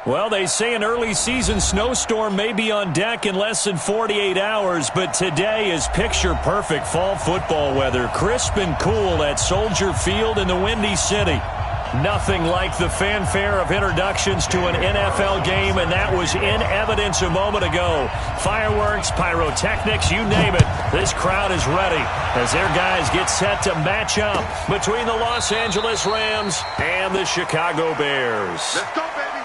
Well, they say an early season snowstorm may be on deck in less than 48 hours, but today is picture-perfect fall football weather. Crisp and cool at Soldier Field in the Windy City. Nothing like the fanfare of introductions to an NFL game, and that was in evidence a moment ago. Fireworks, pyrotechnics, you name it. This crowd is ready as their guys get set to match up between the Los Angeles Rams and the Chicago Bears. Let's go, baby.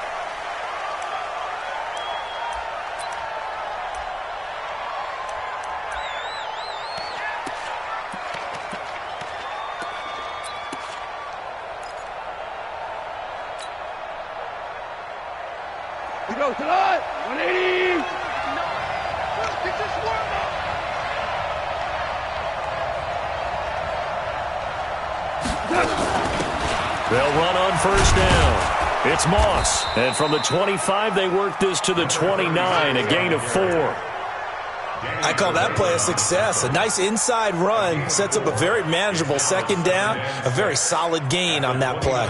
We go to the 180. No. Get this warm up. They'll run on first down. It's Moss. And from the 25, they work this to the 29, a gain of 4. I call that play a success. A nice inside run sets up a very manageable second down, a very solid gain on that play.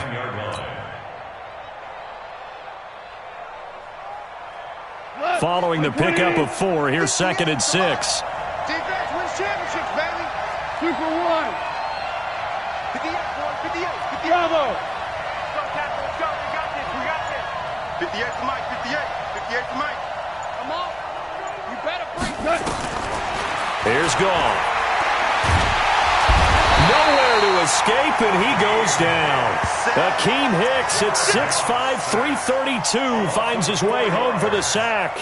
Following the pickup of 4, here's 2nd and 6. Defense wins championships, baby. 2 for 1. 58, boy. 58. 58. Bravo. Go, Tackle. Let's go. We got this. We got this. 58 to Mike. 58. 58 to Mike. Come on. You better bring. Here's Goff. Nowhere to escape, and he goes down. Akeem Hicks at 6'5", 332 finds his way home for the sack.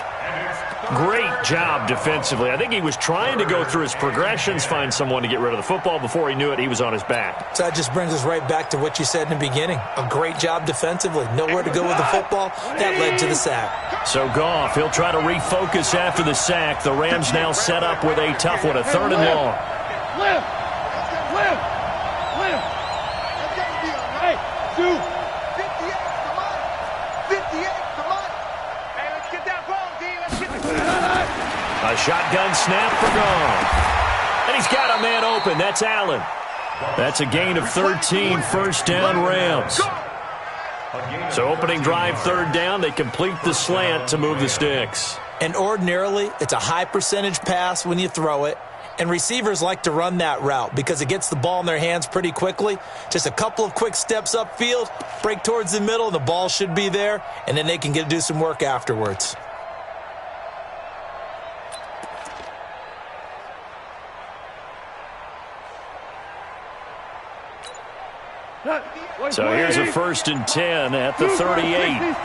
Great job defensively. I think he was trying to go through his progressions, find someone to get rid of the football. Before he knew it, he was on his back. So that just brings us right back to what you said in the beginning. A great job defensively. Nowhere to go with the football. That led to the sack. So Goff, he'll try to refocus after the sack. The Rams now set up with a tough one, a 3rd and long. Live. Live. Live. Hey, 2. 58, come on. 58, come on. Hey, let's get that ball, D. Let's get A shotgun snap for Goff. And he's got a man open. That's Allen. That's a gain of 13, first down Rams. So opening drive, 3rd down. They complete the slant to move the sticks. And ordinarily, it's a high percentage pass when you throw it. And receivers like to run that route because it gets the ball in their hands pretty quickly. Just a couple of quick steps upfield, break towards the middle, and the ball should be there, and then they can get to do some work afterwards. So here's a 1st and 10 at the 38.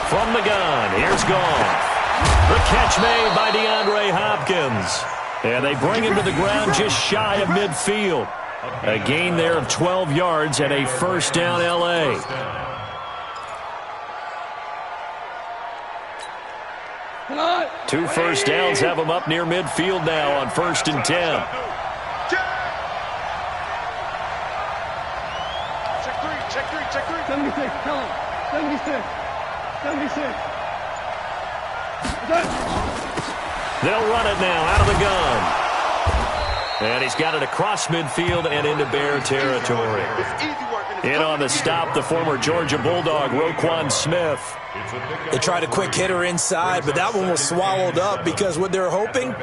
From the gun, here's Goff. The catch made by DeAndre Hopkins. And they bring him to the ground just shy of midfield. A gain there of 12 yards and a first down L.A. Two first downs have them up near midfield now on 1st and 10. Check three. 76, tell him. 76. 76. They'll run it now out of the gun. And he's got it across midfield and into Bear territory. In on the stop, the former Georgia Bulldog, Roquan Smith. They tried a quick hitter inside, but that one was swallowed up because what they're hoping,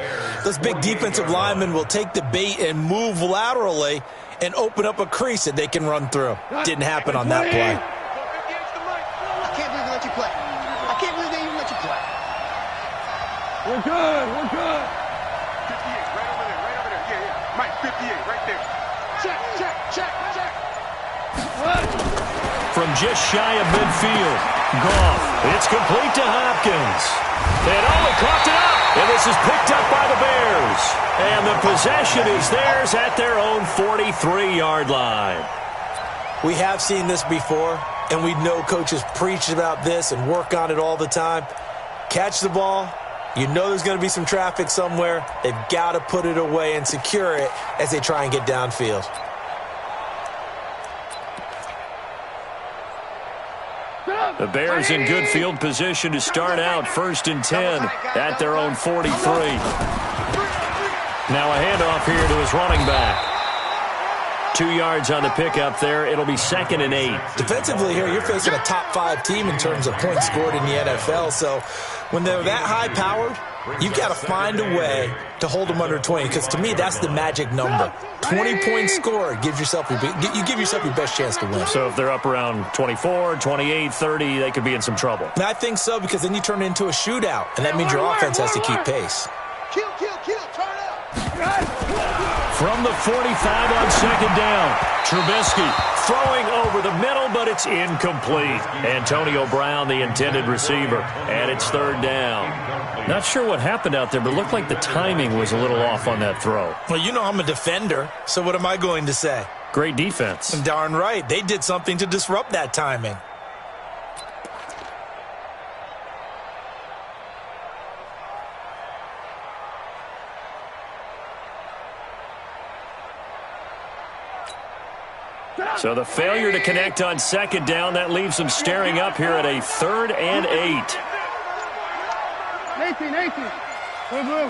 those big defensive linemen will take the bait and move laterally and open up a crease that they can run through. Didn't happen on that play. I can't believe they let you play. I can't believe they even let you play. We're good. We're good. 58, right over there. Yeah. Mike, 58, right there. Check. From just shy of midfield, Goff. It's complete to Hopkins. And he caught it up. And this is picked up by the Bears. And the possession is theirs at their own 43-yard line. We have seen this before, and we know coaches preach about this and work on it all the time. Catch the ball. You know there's going to be some traffic somewhere. They've got to put it away and secure it as they try and get downfield. The Bears in good field position to start out 1st and 10 at their own 43. Now a handoff here to his running back. 2 yards on the pickup there. It'll be 2nd and 8. Defensively here, you're facing a top 5 team in terms of points scored in the NFL. So when they're that high-powered, you've got to find a way to hold them under 20, because to me, that's the magic number. 20 points scored gives yourself you give yourself your best chance to win. So if they're up around 24, 28, 30, they could be in some trouble. And I think so, because then you turn it into a shootout, and that means your offense has to keep pace. Kill, turn up. From the 45 on 2nd down, Trubisky throwing over the middle, but it's incomplete. Antonio Brown, the intended receiver, and it's 3rd down. Not sure what happened out there, but it looked like the timing was a little off on that throw. Well, you know I'm a defender, so what am I going to say? Great defense. Darn right. They did something to disrupt that timing. So the failure to connect on 2nd down, that leaves them staring up here at a 3rd and 8. 18. Blue.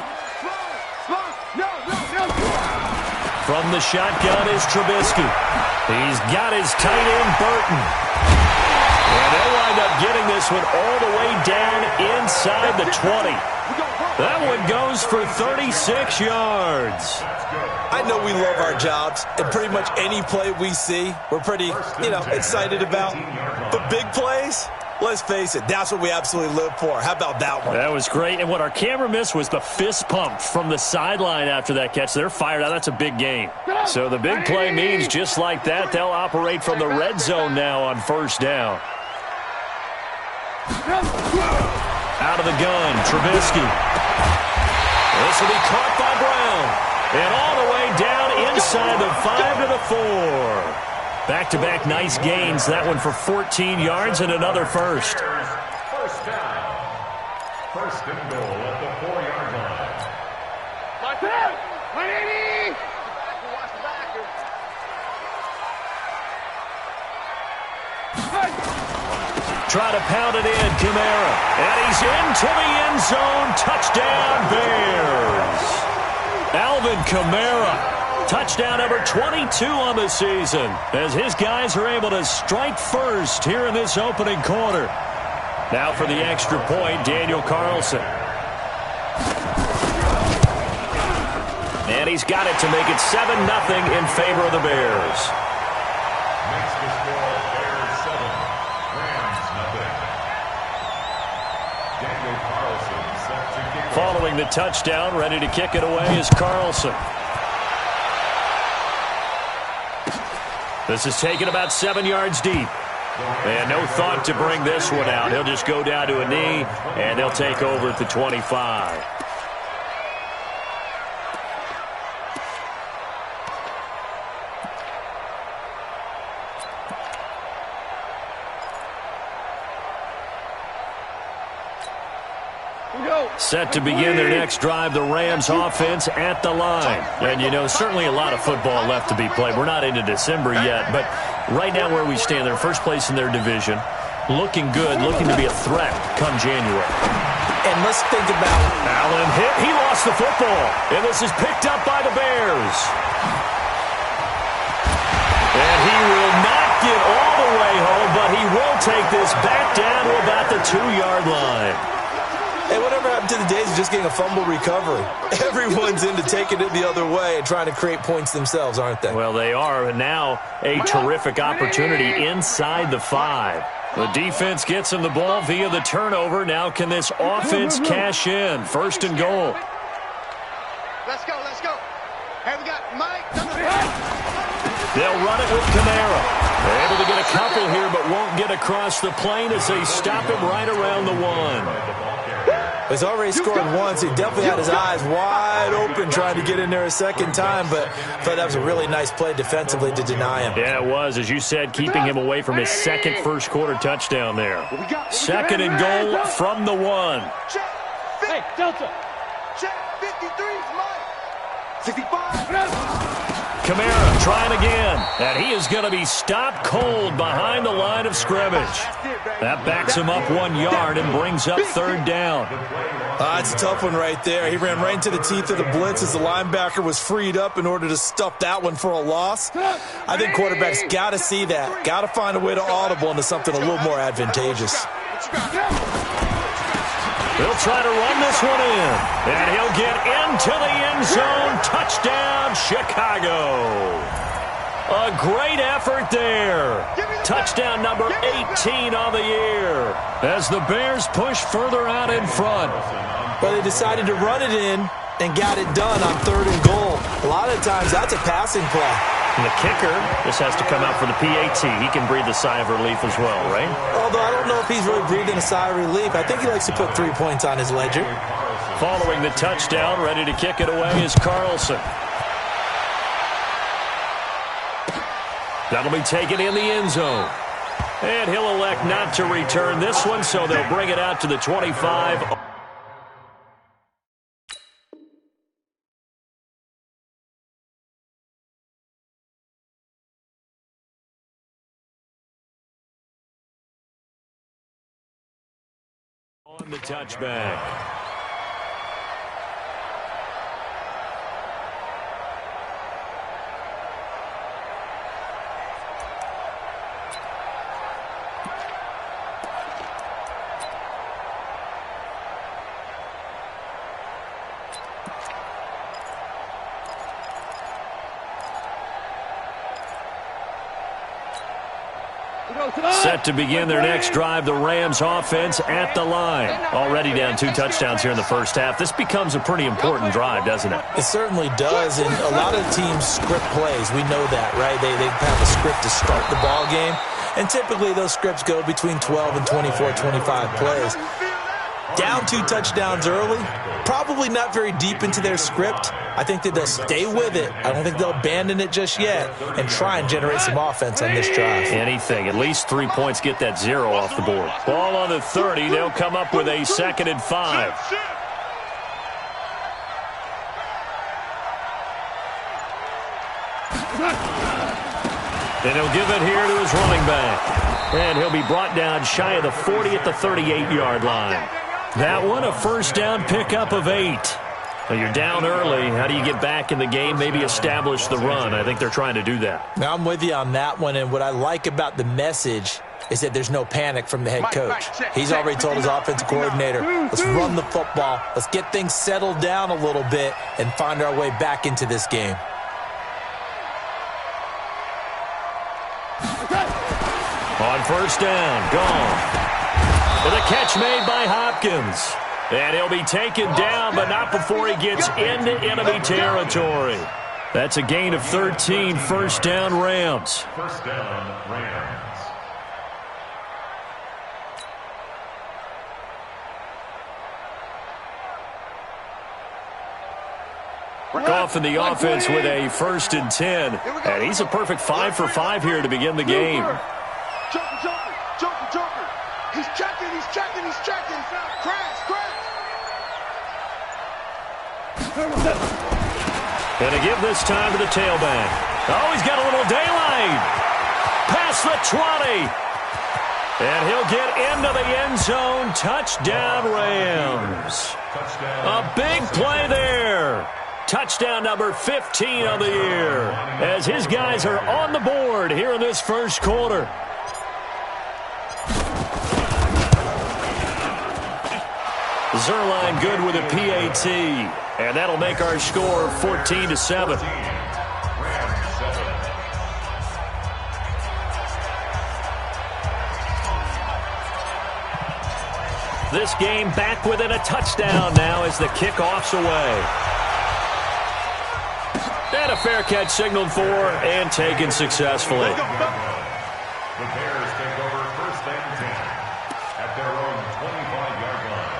No. From the shotgun is Trubisky. He's got his tight end, Burton. And they'll wind up getting this one all the way down inside the 20. That one goes for 36 yards. I know we love our jobs, and pretty much any play we see, we're pretty, excited about. But big plays, let's face it, that's what we absolutely live for. How about that one? That was great. And what our camera missed was the fist pump from the sideline after that catch. They're fired out. That's a big game. So the big play means just like that, they'll operate from the red zone now on 1st down. Out of the gun, Trubisky. This will be caught by Brown. And all the way down inside the 5 to the 4. Back-to-back nice gains. That one for 14 yards and another first. First down. 1st and goal at the 4-yard line. Try to pound it in, Kamara. And he's into the end zone. Touchdown, Bears. Alvin Kamara, touchdown number 22 on the season, as his guys are able to strike first here in this opening quarter. Now for the extra point, Daniel Carlson. And he's got it to make it 7-0 in favor of the Bears. Makes the score Bears 7, Rams 0. Daniel Carlson set to kick off. Following the touchdown, ready to kick it away is Carlson. This is taken about 7 yards deep. And no thought to bring this one out. He'll just go down to a knee, and they'll take over at the 25. Set to begin their next drive, the Rams offense at the line. And, certainly a lot of football left to be played. We're not into December yet, but right now where we stand, they're first place in their division. Looking good, looking to be a threat come January. And let's think about Allen hit. He lost the football. And this is picked up by the Bears. And he will not get all the way home, but he will take this back down to about the 2-yard line. Hey, whatever happened to the days of just getting a fumble recovery? Everyone's into taking it the other way and trying to create points themselves, aren't they? Well, they are, and now a terrific opportunity inside the 5. The defense gets him the ball via the turnover. Now can this offense cash in? 1st and goal. Let's go. Hey, we got Mike. They'll run it with Kamara. They're able to get a couple here, but won't get across the plane as they stop him right around the 1. He's already scored once. He definitely had his eyes wide open trying to get in there a second time, but I thought that was a really nice play defensively to deny him. Yeah, it was, as you said, keeping him away from his second first-quarter touchdown there. 2nd and goal from the 1. Hey, Delta. Check 53, Mike. 65. Kamara trying again. And he is going to be stopped cold behind the line of scrimmage. That backs him up 1 yard and brings up third down. It's a tough one right there. He ran right into the teeth of the blitz as the linebacker was freed up in order to stuff that one for a loss. I think quarterbacks got to see that. Got to find a way to audible into something a little more advantageous. He'll try to run this one in. And he'll get into the end zone. Touchdown, Chicago. A great effort there. Touchdown number 18 on the year as the Bears push further out in front. But they decided to run it in and got it done on 3rd and goal. A lot of times that's a passing play. And the kicker, this has to come out for the PAT. He can breathe a sigh of relief as well, right? Although I don't know if he's really breathing a sigh of relief. I think he likes to put 3 points on his ledger. Following the touchdown, ready to kick it away is Carlson. That'll be taken in the end zone. And he'll elect not to return this one, so they'll bring it out to the 25. On the touchback. Set to begin their next drive, the Rams offense at the line. Already down 2 touchdowns here in the first half. This becomes a pretty important drive, doesn't it? It certainly does, and a lot of teams script plays. We know that, right? They have a script to start the ball game, and typically those scripts go between 12 and 24, 25 plays. Down 2 touchdowns early, probably not very deep into their script. I think that they'll stay with it. I don't think they'll abandon it just yet and try and generate some offense on this drive. Anything. At least 3 points, get that 0 off the board. Ball on the 30. They'll come up with a 2nd and 5. And he'll give it here to his running back. And he'll be brought down shy of the 40 at the 38-yard line. That one, a first down pickup of 8. Well, you're down early. How do you get back in the game, maybe establish the run? I think they're trying to do that. Now, I'm with you on that one, and what I like about the message is that there's no panic from the head coach. He's already told his offensive coordinator, let's run the football, let's get things settled down a little bit and find our way back into this game. On first down, gone. With a catch made by Hopkins. And he'll be taken down, but not before he gets into enemy territory. That's a gain of 13, first down Rams. First down, Rams. Goff in the offense with a 1st and 10. And he's a perfect 5 for 5 here to begin the game. Joker. He's checking. Crash. And to give this time to the tailback. Oh, he's got a little daylight. Past the 20. And he'll get into the end zone. Touchdown, Rams. A big play there. Touchdown number 15 of the year. As his guys are on the board here in this first quarter. Zerline good with a PAT. And that'll make our score 14-7. This game back within a touchdown now as the kickoff's away. And a fair catch signaled for and taken successfully. The Bears take over 1st and 10 at their own 25-yard line.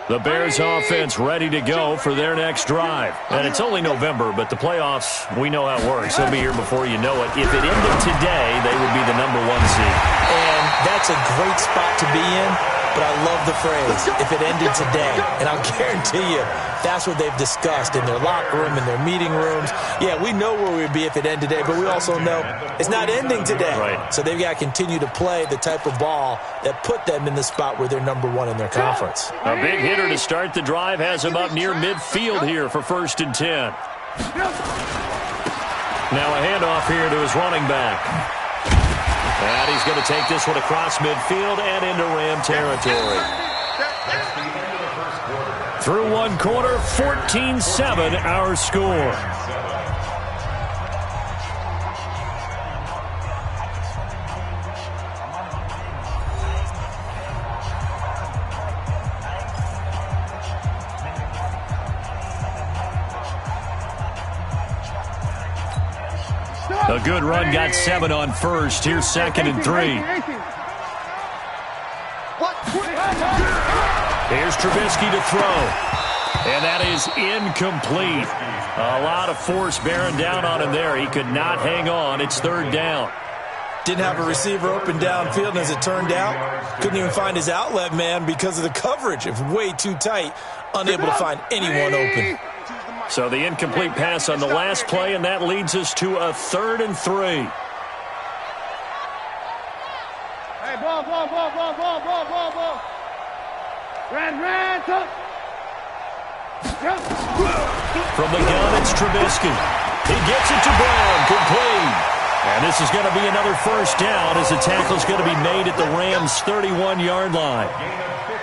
The Bears offense ready to go for their next drive. And it's only November, but the playoffs, we know how it works. They'll be here before you know it. If it ended today, they would be the #1 seed. And that's a great spot to be in. but I love the phrase, if it ended today. And I'll guarantee you, that's what they've discussed in their locker room, in their meeting rooms. Yeah, we know where we'd be if it ended today, but we also know it's not ending today. Right. So they've got to continue to play the type of ball that put them in the spot where they're #1 in their conference. A big hitter to start the drive has him up near midfield here for 1st and 10. Now a handoff here to his running back. And he's going to take this one across midfield and into Ram territory. Through one quarter, 14-7 our score. A good run, got 7 on first. Here's 2nd and 3. Here's Trubisky to throw. And that is incomplete. A lot of force bearing down on him there. He could not hang on. It's 3rd down. Didn't have a receiver open downfield, and as it turned out, couldn't even find his outlet man because of the coverage. It was way too tight, unable to find anyone open. So the incomplete pass on the last play, and that leads us to a 3rd and 3. Hey, ball. Red, top. From the gun, it's Trubisky. He gets it to Brown, complete. And this is going to be another 1st down as the tackle's going to be made at the Rams' 31-yard line.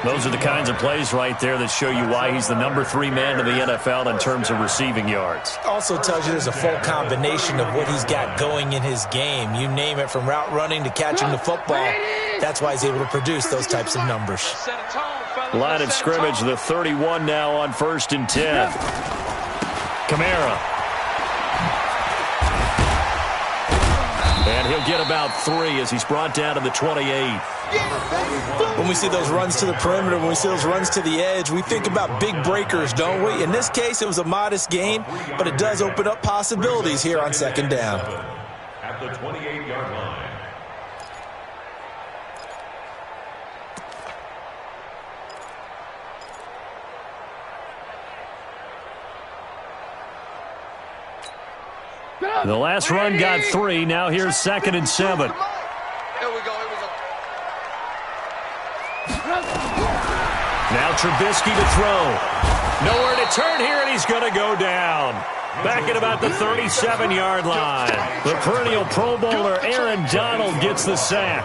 Those are the kinds of plays right there that show you why he's the #3 man in the NFL in terms of receiving yards. Also tells you there's a full combination of what he's got going in his game. You name it, from route running to catching the football. That's why he's able to produce those types of numbers. Line of scrimmage, the 31 now on 1st and 10. Kamara. And he'll get about 3 as he's brought down to the 28. When we see those runs to the perimeter, when we see those runs to the edge, we think about big breakers, don't we? In this case, it was a modest gain, but it does open up possibilities here on 2nd down. At the 28-yard line. The last run got 3. Now here's 2nd and 7. Here we go. Now Trubisky to throw. Nowhere to turn here, and he's going to go down. Back at about the 37-yard line. The perennial Pro Bowler Aaron Donald gets the sack.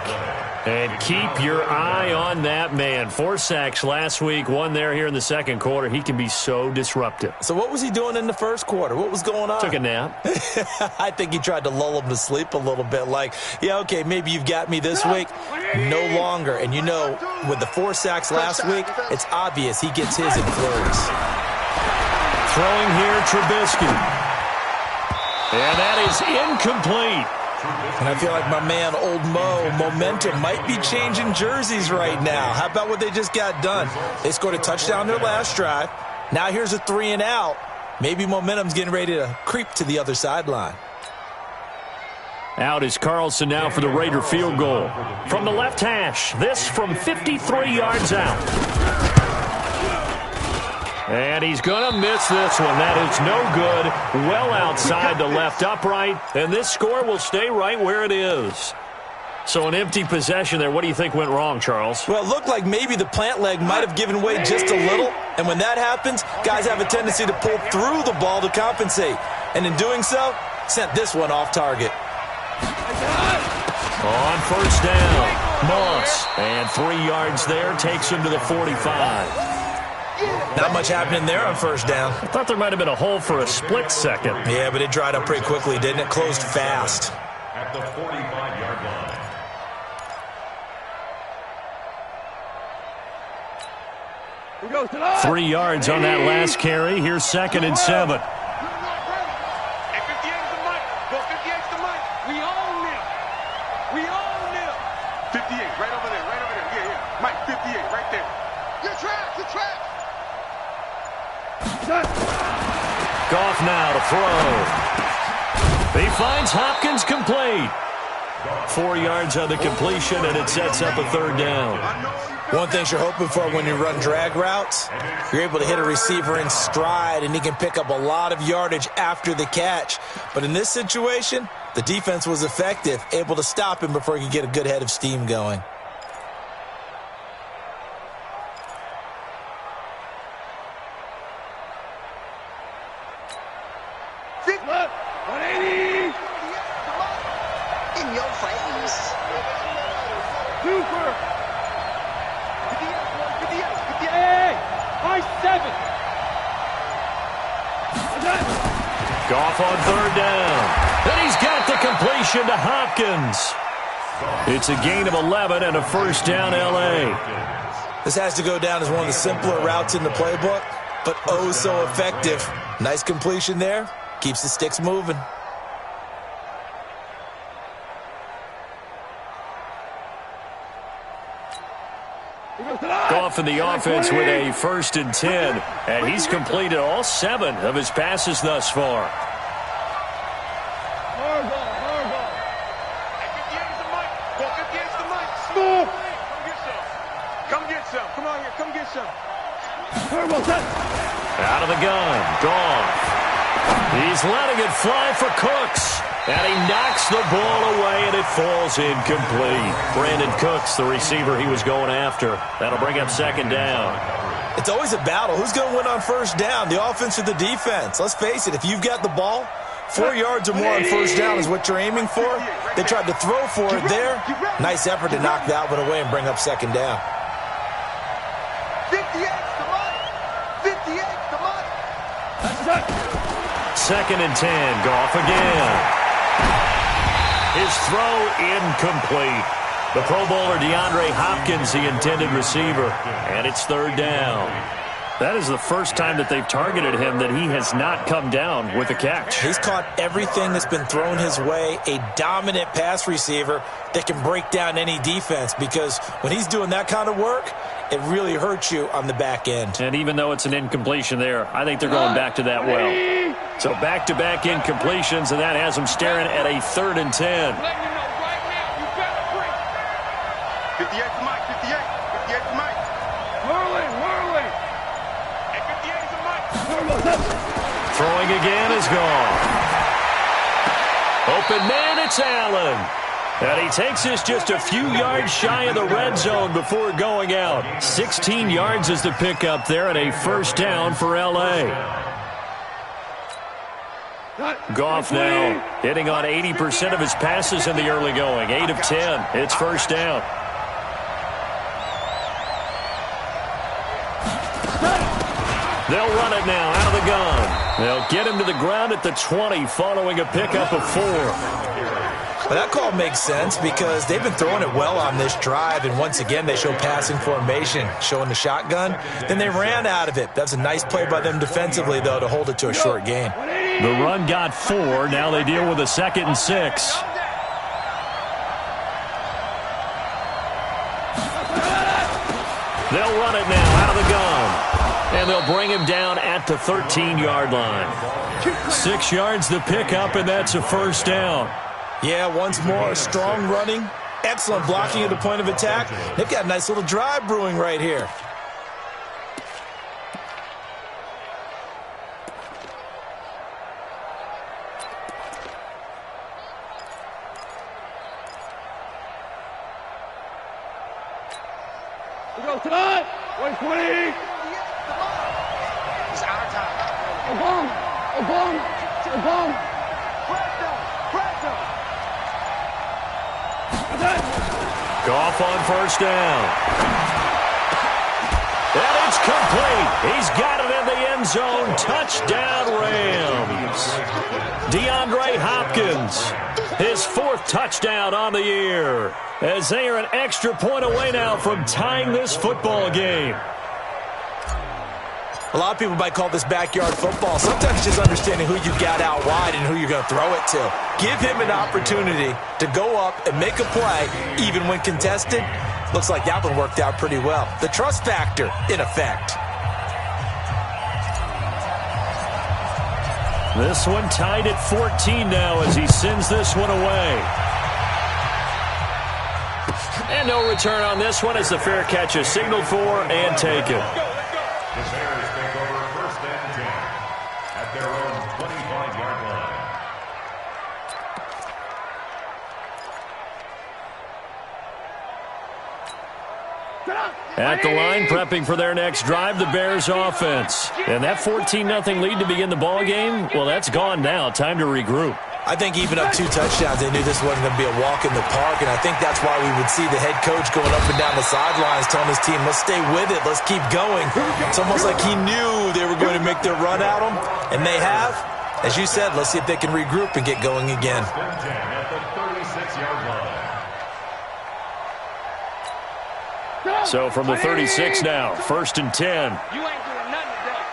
And keep your eye on that man. 4 sacks last week, 1 there here in the 2nd quarter. He can be so disruptive. So what was he doing in the 1st quarter? What was going on? Took a nap. I think he tried to lull him to sleep a little bit. Like, yeah, okay, maybe you've got me this week. No longer. And you know, with the 4 sacks last week, it's obvious he gets his in flurries. Throwing here, Trubisky. And that is incomplete. And I feel like my man, Old Mo, momentum might be changing jerseys right now. How about what they just got done? They scored a touchdown their last drive. Now here's a 3 and out. Maybe momentum's getting ready to creep to the other sideline. Out is Carlson now for the Raider field goal. From the left hash, this from 53 yards out. And he's going to miss this one. That is no good. Well outside the left upright. And this score will stay right where it is. So an empty possession there. What do you think went wrong, Charles? Well, it looked like maybe the plant leg might have given way just a little. And when that happens, guys have a tendency to pull through the ball to compensate. And in doing so, sent this one off target. On 1st down, Moss. And 3 yards there takes him to the 45. Not much happening there on 1st down. I thought there might have been a hole for a split second. Yeah, but it dried up pretty quickly, didn't it? Closed fast. At the 45-yard line. 3 yards on that last carry. Here's 2nd and 7. Hey, 58's the mic. Go 58's the mic. We own them. We own them. 58, right over there, right over there. Yeah. Mike, 58, right there. You're trapped. You're trapped. Goff now to throw. He finds Hopkins complete. 4 yards on the completion, and it sets up a third down. One thing you're hoping for when you run drag routes, you're able to hit a receiver in stride, and he can pick up a lot of yardage after the catch. But in this situation, the defense was effective, able to stop him before he could get a good head of steam going. Goff on third down. And he's got the completion to Hopkins. It's a gain of 11 and a first down, L.A. This has to go down as one of the simpler routes in the playbook, but oh so effective. Nice completion there. Keeps the sticks moving. Goff in the offense with a 1st and 10, and he's completed all 7 of his passes thus far. Come get some. Come on here. Come get some. Out of the gun. Goff. He's letting it fly for Cooks. And he knocks the ball away, and it falls incomplete. Brandon Cooks, the receiver he was going after. That'll bring up second down. It's always a battle. Who's going to win on first down, the offense or the defense? Let's face it, if you've got the ball, 4 yards or more on first down is what you're aiming for. They tried to throw for it there. Nice effort to knock that one away and bring up second down. 58, come on. 58, come on. Second and 10. Goff again. His throw incomplete. The Pro Bowler DeAndre Hopkins, the intended receiver. And it's third down. That is the first time that they've targeted him that he has not come down with a catch. He's caught everything that's been thrown his way. A dominant pass receiver that can break down any defense, because when he's doing that kind of work, it really hurts you on the back end. And even though it's an incompletion there, I think they're going back to that well. So back-to-back incompletions, and that has them staring at a 3rd and 10. 58 to Mike, 58. 58 to Mike. Whirling. And 58 to Mike. Throwing again is gone. Open man, it's Allen. And he takes this just a few yards shy of the red zone before going out. 16 yards is the pickup there, and a first down for L.A. Goff now hitting on 80% of his passes in the early going. 8 of 10. It's first down. They'll run it now out of the gun. They'll get him to the ground at the 20 following a pickup of 4. Well, that call makes sense because they've been throwing it well on this drive, and once again they show passing formation, showing the shotgun. Then they ran out of it. That's a nice play by them defensively, though, to hold it to a short gain. The run got 4. Now they deal with a 2nd and 6. They'll run it now out of the gun. And they'll bring him down at the 13-yard line. 6 yards the pickup, and that's a first down. Yeah, once more, strong running, excellent blocking at the point of attack. They've got a nice little drive brewing right here. We go tonight. 120. It's our time. A bomb. Goff on first down. And it's complete. He's got it in the end zone. Touchdown, Rams. DeAndre Hopkins, his 4th touchdown on the year, as they are an extra point away now from tying this football game. A lot of people might call this backyard football. Sometimes it's just understanding who you got out wide and who you're going to throw it to. Give him an opportunity to go up and make a play, even when contested. Looks like that one worked out pretty well. The trust factor, in effect. This one tied at 14 now as he sends this one away. And no return on this one as the fair catch is signaled for and taken. The Bears take over 1st and 10 at their own 25-yard line. At the line, prepping for their next drive, the Bears offense. And that 14-0 lead to begin the ball game, well, that's gone now. Time to regroup. I think even up 2 touchdowns, they knew this wasn't going to be a walk in the park, and I think that's why we would see the head coach going up and down the sidelines telling his team, let's stay with it, let's keep going. It's almost like he knew they were going to make their run at him, and they have. As you said, let's see if they can regroup and get going again. At the 36-yard line. So from the 36 now, 1st and 10. You ain't doing nothing today.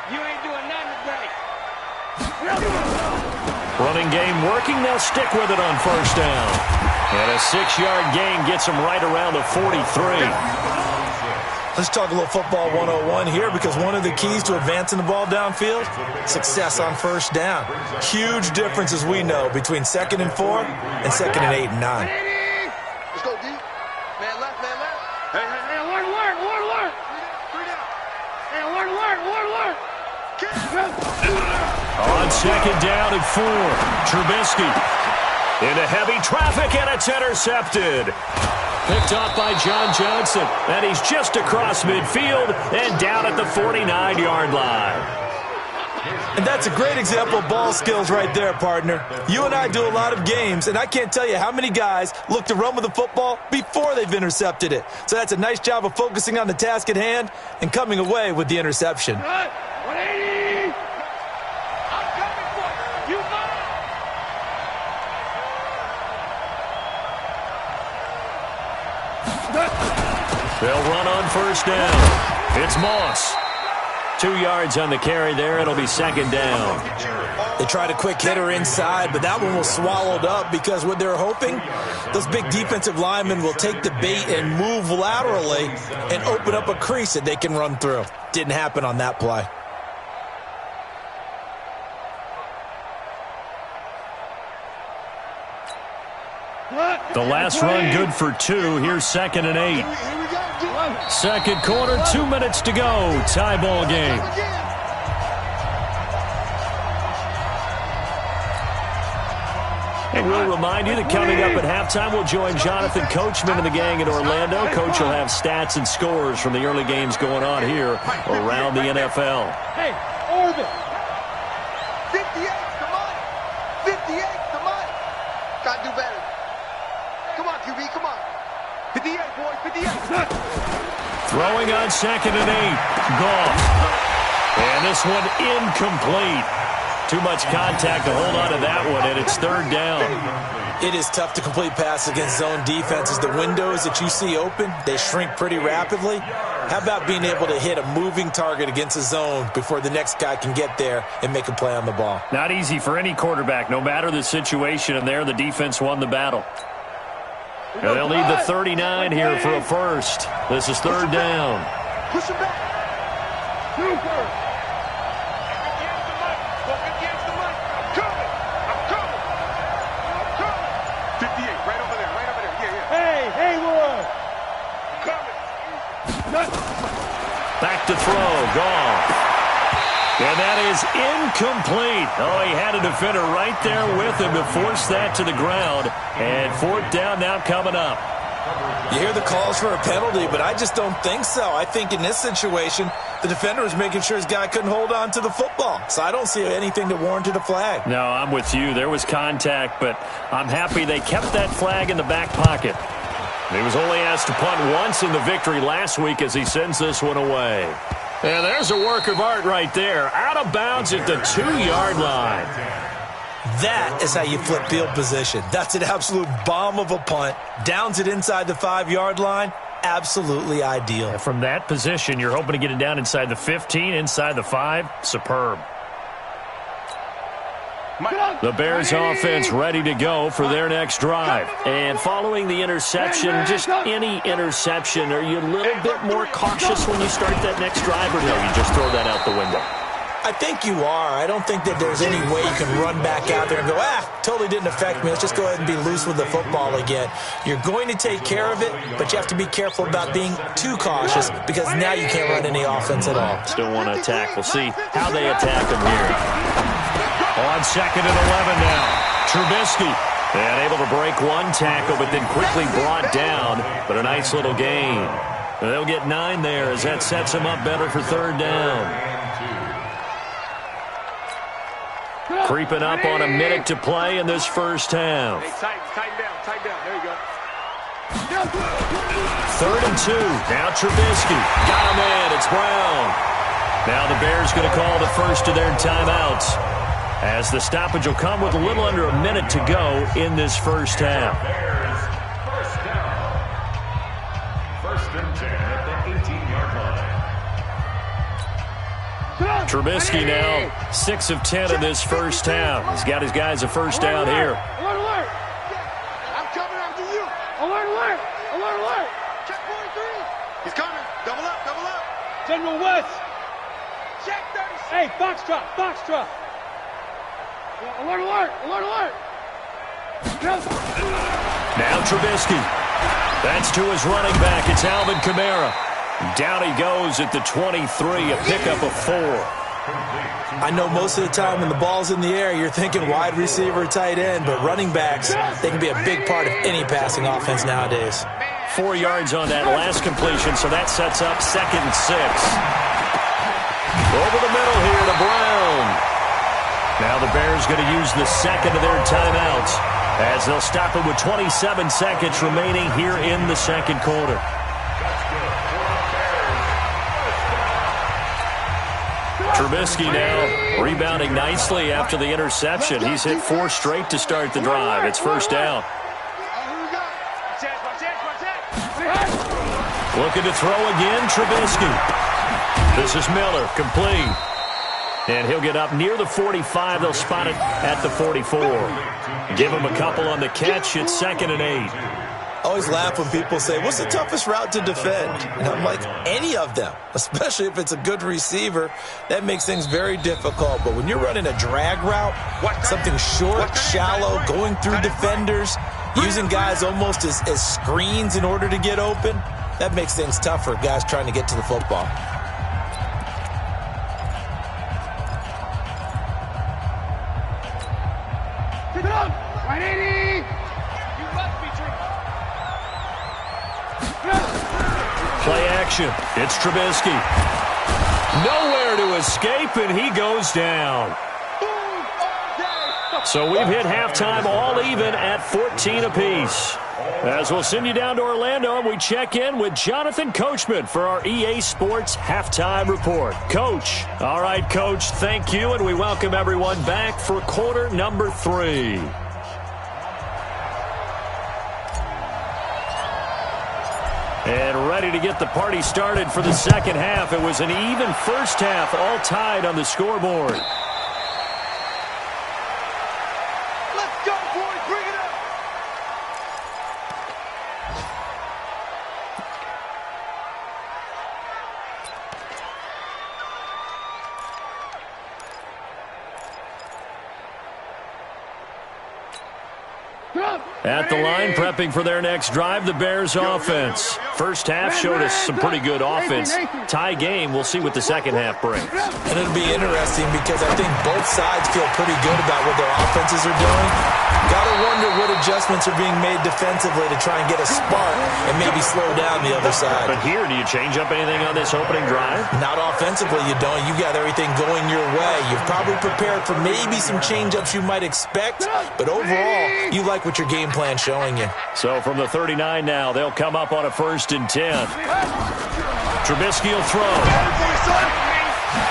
You ain't doing nothing today. Running game working, they'll stick with it on 1st down. And a 6-yard gain gets them right around the 43. Let's talk a little football 101 here, because one of the keys to advancing the ball downfield, success on 1st down. Huge difference, as we know, between 2nd and 4 and 2nd and 8 and 9. Let's go deep. Man left, man left. Hey, alert. 3 down. Hey, alert. On 2nd down and 4, Trubisky into heavy traffic, and it's intercepted. Picked off by John Johnson, and he's just across midfield and down at the 49-yard line. And that's a great example of ball skills right there, partner. You and I do a lot of games, and I can't tell you how many guys look to run with the football before they've intercepted it. So that's a nice job of focusing on the task at hand and coming away with the interception. 180. I'm coming for you. You know. They'll run on 1st down. It's Moss. 2 yards on the carry there. It'll be 2nd down. They tried a quick hitter inside, but that one was swallowed up because what they're hoping, those big defensive linemen will take the bait and move laterally and open up a crease that they can run through. Didn't happen on that play. The last run good for 2. Here's 2nd and 8. 2nd quarter, 2 minutes to go. Tie ball game. And we'll remind you that coming up at halftime, we'll join Jonathan Coachman and the gang in Orlando. Coach will have stats and scores from the early games going on here around the NFL. Hey, orbit. 58, come on. 58, come on. Gotta do better. Come on, QB, come on. 58, boy, 58. Throwing on 2nd and 8. Goff. And this one incomplete. Too much contact to hold on to that one, and it's 3rd down. It is tough to complete passes against zone defenses. The windows that you see open, they shrink pretty rapidly. How about being able to hit a moving target against a zone before the next guy can get there and make a play on the ball? Not easy for any quarterback, no matter the situation, and there the defense won the battle. And they'll need the 39 here for a first. This is 3rd down. Push him back. Super. I'm coming. 58, right over there. Yeah. Hey, Lord. Coming. Back to throw. Goff. And that is incomplete. Oh, he had a defender right there with him to force that to the ground. And 4th down now coming up. You hear the calls for a penalty, but I just don't think so. I think in this situation, the defender was making sure his guy couldn't hold on to the football. So I don't see anything that warranted a flag. No, I'm with you. There was contact, but I'm happy they kept that flag in the back pocket. He was only asked to punt once in the victory last week as he sends this one away. And there's a work of art right there. Out of bounds at the 2-yard line. That is how you flip field position. That's an absolute bomb of a punt. Downs it inside the 5-yard line. Absolutely ideal. And from that position, you're hoping to get it down inside the 15, inside the 5. Superb. The Bears offense ready to go for their next drive. And following the interception, just any interception, are you a little bit more cautious when you start that next drive, or no, you just throw that out the window? I think you are. I don't think that there's any way you can run back out there and go, totally didn't affect me. Let's just go ahead and be loose with the football again. You're going to take care of it, but you have to be careful about being too cautious because now you can't run any offense at all. Still want to attack. We'll see how they attack him here. On 2nd and 11 now. Trubisky. And able to break one tackle, but then quickly brought down. But a nice little gain. They'll get 9 there as that sets them up better for 3rd down. Creeping up on a minute to play in this first half. Hey, tighten down. There you go. 3rd and 2. Now Trubisky. Got him in. It's Brown. Now the Bears going to call the first of their timeouts, as the stoppage will come with a little under a minute to go in this first half. Bears, first down. 1st and 10 at the 18-yard line. Trubisky now 6 of 10 in this first half. He's got his guys a first down here. Alert! I'm coming after you. Alert! Check 43. He's coming. Double up. General West! Check 36. Hey, Foxtrot! Alert! Now Trubisky. That's to his running back. It's Alvin Kamara. Down he goes at the 23, a pickup of 4. I know most of the time when the ball's in the air, you're thinking wide receiver, tight end, but running backs, they can be a big part of any passing offense nowadays. 4 yards on that last completion, so that sets up 2nd and 6. Over the middle here to Brown. Now the Bears going to use the 2nd of their timeouts, as they'll stop it with 27 seconds remaining here in the 2nd quarter. Trubisky now rebounding nicely after the interception. He's hit 4 straight to start the drive. It's 1st down. Looking to throw again, Trubisky. This is Miller, complete. And he'll get up near the 45. They'll spot it at the 44. Give him a couple on the catch. It's 2nd and 8. I always laugh when people say, what's the toughest route to defend? And I'm like, any of them, especially if it's a good receiver. That makes things very difficult. But when you're running a drag route, something short, shallow, going through defenders, using guys almost as screens in order to get open, that makes things tough for guys trying to get to the football. Keep it up! 180! You must be Play action. It's Trubisky. Nowhere to escape, and he goes down. So we've hit halftime all even at 14 apiece. As we'll send you down to Orlando, and we check in with Jonathan Coachman for our EA Sports Halftime Report. Coach. All right, Coach, thank you, and we welcome everyone back for quarter number 3. And ready to get the party started for the 2nd half. It was an even first half, all tied on the scoreboard. Let's go, boys. Bring it up. At the line, prepping for their next drive, the Bears offense. First half showed us some pretty good offense. Tie game, we'll see what the 2nd half brings. And it'll be interesting because I think both sides feel pretty good about what their offenses are doing. Got to wonder what adjustments are being made defensively to try and get a spark and maybe slow down the other side. But here, do you change up anything on this opening drive? Not offensively, you don't. You got everything going your way. You've probably prepared for maybe some change-ups you might expect, but overall, you like what your game plan's showing you. So from the 39 now, they'll come up on a 1st and 10. Trubisky will throw.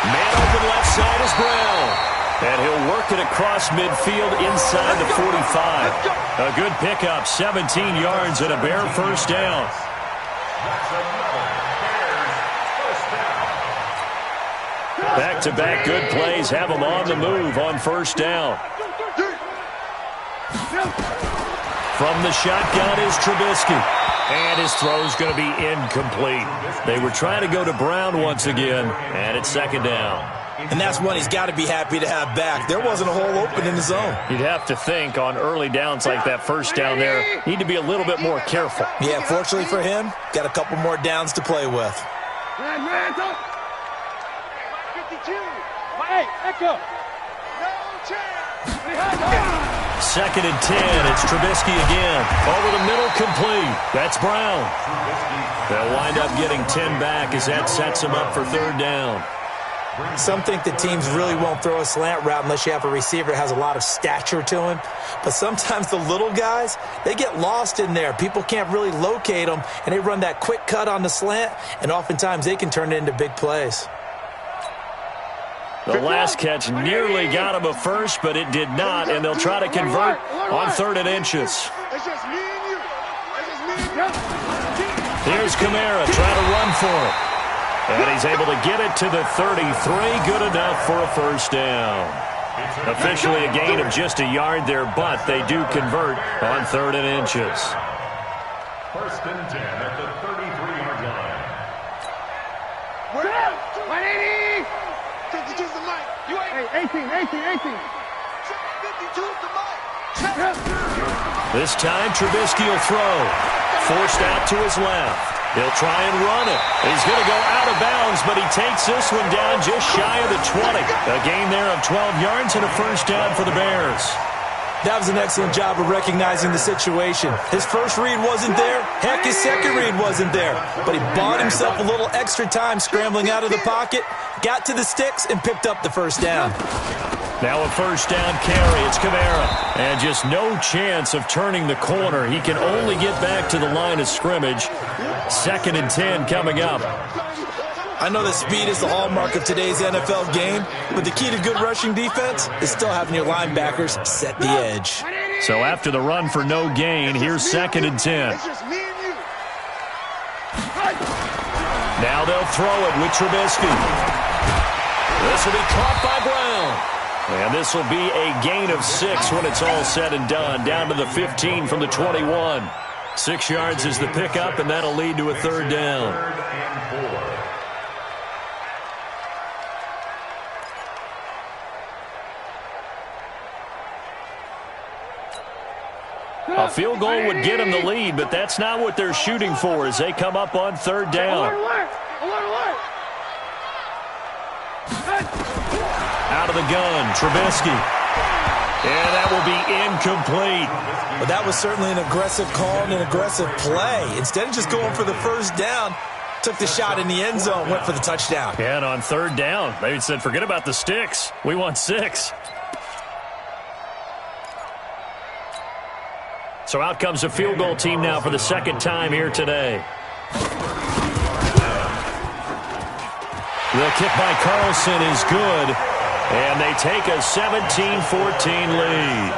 Man open left side is Brown. And he'll work it across midfield inside the 45. A good pickup, 17 yards and a Bear first down. Back-to-back good plays have them on the move on 1st down. From the shotgun is Trubisky. And his throw's going to be incomplete. They were trying to go to Brown once again, and it's second down. And that's one he's got to be happy to have back. There wasn't a hole open in the zone. You'd have to think on early downs like that first down there, need to be a little bit more careful. Yeah, fortunately for him, got a couple more downs to play with. 52. Hey, Echo. No chance. Second and 10. It's Trubisky again. Over the middle, complete. That's Brown. They'll wind up getting 10 back as that sets them up for third down. Some think that teams really won't throw a slant route unless you have a receiver that has a lot of stature to him. But sometimes the little guys, they get lost in there. People can't really locate them, and they run that quick cut on the slant, and oftentimes they can turn it into big plays. The last catch nearly got him a first, but it did not, and they'll try to convert on 3rd and inches. It's just me and you. It's just me and you. Here's Kamara trying to run for it. And he's able to get it to the 33. Good enough for a first down. Officially a gain of just a yard there, but they do convert on 3rd and inches. 1st and 10 at the 33-yard line. 180. 52's the mic. You ain't. Hey, 18. 52's the mic. This time Trubisky will throw. Forced out to his left. He'll try and run it. He's going to go out of bounds, but he takes this one down just shy of the 20. A gain there of 12 yards and a first down for the Bears. That was an excellent job of recognizing the situation. His first read wasn't there. Heck, his second read wasn't there. But he bought himself a little extra time scrambling out of the pocket, got to the sticks, and picked up the first down. Now a first down carry. It's Kamara. And just no chance of turning the corner. He can only get back to the line of scrimmage. 2nd and 10 coming up. I know that speed is the hallmark of today's NFL game, but the key to good rushing defense is still having your linebackers set the edge. So after the run for no gain, here's 2nd and 10. It's just me and you. Now they'll throw it with Trubisky. This will be caught by Brown. And this will be a gain of 6 when it's all said and done. Down to the 15 from the 21. 6 yards is the pickup, and that'll lead to a third down. 3rd and 4. A field goal would get them the lead, but that's not what they're shooting for as they come up on third down. Out of the gun, Trubisky. And that will be incomplete. But that was certainly an aggressive call and an aggressive play. Instead of just going for the first down, took the shot in the end zone, went for the touchdown. And on third down, they said, forget about the sticks. We want 6. So out comes a field goal team now for the second time here today. The kick by Carlson is good, and they take a 17-14 lead.